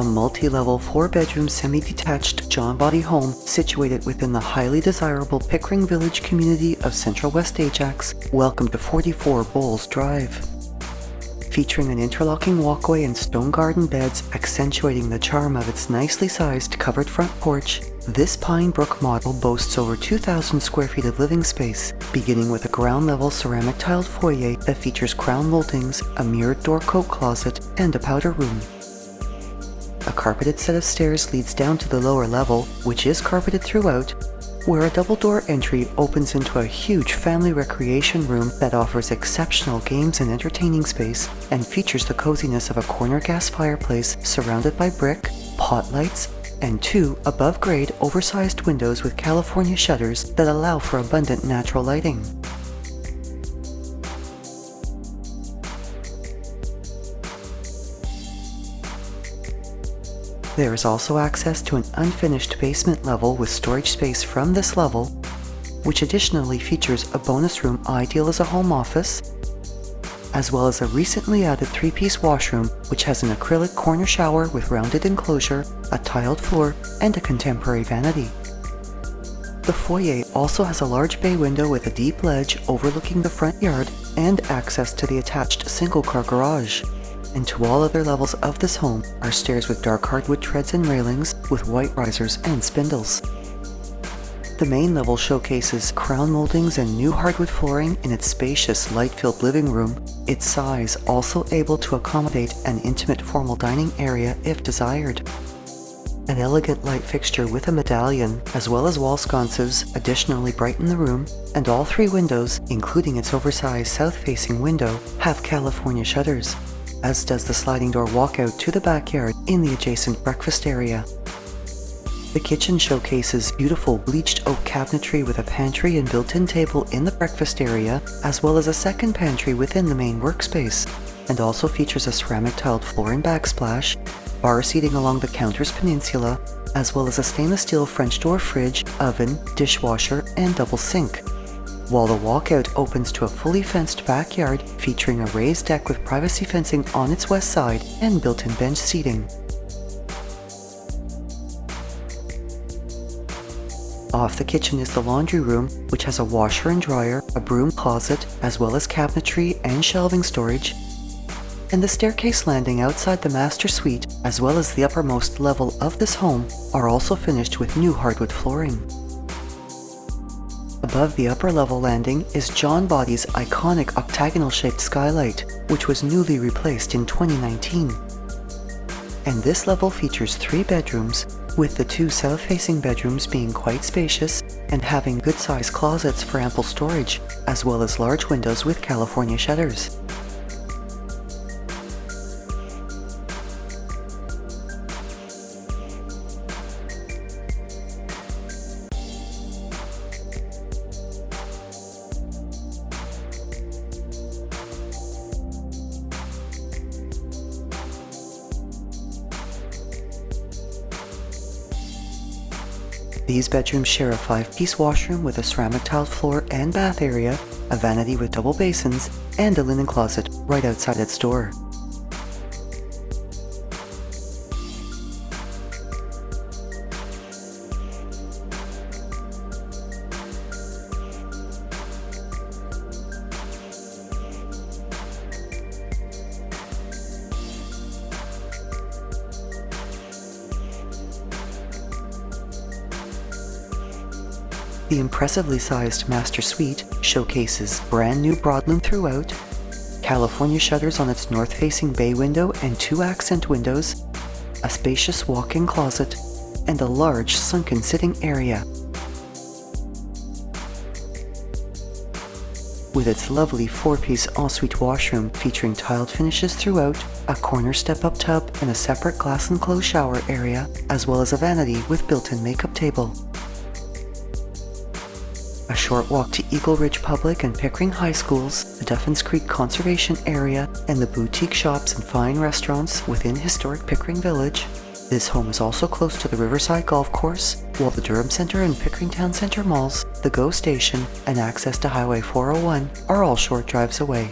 a multi-level 4-bedroom semi-detached John Boddy home situated within the highly desirable Pickering Village community of Central West Ajax. Welcome to 44 Bowles Drive. Featuring an interlocking walkway and stone garden beds accentuating the charm of its nicely sized covered front porch, this Pinebrook model boasts over 2,000 square feet of living space, beginning with a ground-level ceramic tiled foyer that features crown moldings, a mirrored door coat closet, and a powder room. A carpeted set of stairs leads down to the lower level, which is carpeted throughout, where a double-door entry opens into a huge family recreation room that offers exceptional games and entertaining space and features the coziness of a corner gas fireplace surrounded by brick, pot lights, and 2 above-grade oversized windows with California shutters that allow for abundant natural lighting. There is also access to an unfinished basement level with storage space from this level, which additionally features a bonus room ideal as a home office, as well as a recently added 3-piece washroom which has an acrylic corner shower with rounded enclosure, a tiled floor, and a contemporary vanity. The foyer also has a large bay window with a deep ledge overlooking the front yard and access to the attached single-car garage. And to all other levels of this home are stairs with dark hardwood treads and railings with white risers and spindles. The main level showcases crown moldings and new hardwood flooring in its spacious, light-filled living room, its size also able to accommodate an intimate formal dining area if desired. An elegant light fixture with a medallion, as well as wall sconces, additionally brighten the room, and all 3 windows, including its oversized south-facing window, have California shutters, as does the sliding door walkout to the backyard in the adjacent breakfast area. The kitchen showcases beautiful bleached oak cabinetry with a pantry and built-in table in the breakfast area, as well as a second pantry within the main workspace, and also features a ceramic tiled floor and backsplash, bar seating along the counter's peninsula, as well as a stainless steel French door fridge, oven, dishwasher, and double sink, while the walkout opens to a fully fenced backyard featuring a raised deck with privacy fencing on its west side and built-in bench seating. Off the kitchen is the laundry room, which has a washer and dryer, a broom closet, as well as cabinetry and shelving storage, and the staircase landing outside the master suite, as well as the uppermost level of this home, are also finished with new hardwood flooring. Above the upper level landing is John Boddy's iconic octagonal-shaped skylight, which was newly replaced in 2019. And this level features 3 bedrooms, with the 2 south-facing bedrooms being quite spacious and having good-sized closets for ample storage, as well as large windows with California shutters. These bedrooms share a 5-piece washroom with a ceramic tiled floor and bath area, a vanity with double basins, and a linen closet right outside its door. The impressively sized master suite showcases brand new broadloom throughout, California shutters on its north-facing bay window and 2 accent windows, a spacious walk-in closet, and a large sunken sitting area. With its lovely 4-piece ensuite washroom featuring tiled finishes throughout, a corner step-up tub and a separate glass-enclosed shower area, as well as a vanity with built-in makeup table. A short walk to Eagle Ridge Public and Pickering High Schools, the Duffins Creek Conservation Area, and the boutique shops and fine restaurants within historic Pickering Village. This home is also close to the Riverside Golf Course, while the Durham Center and Pickering Town Center malls, the GO Station, and access to Highway 401 are all short drives away.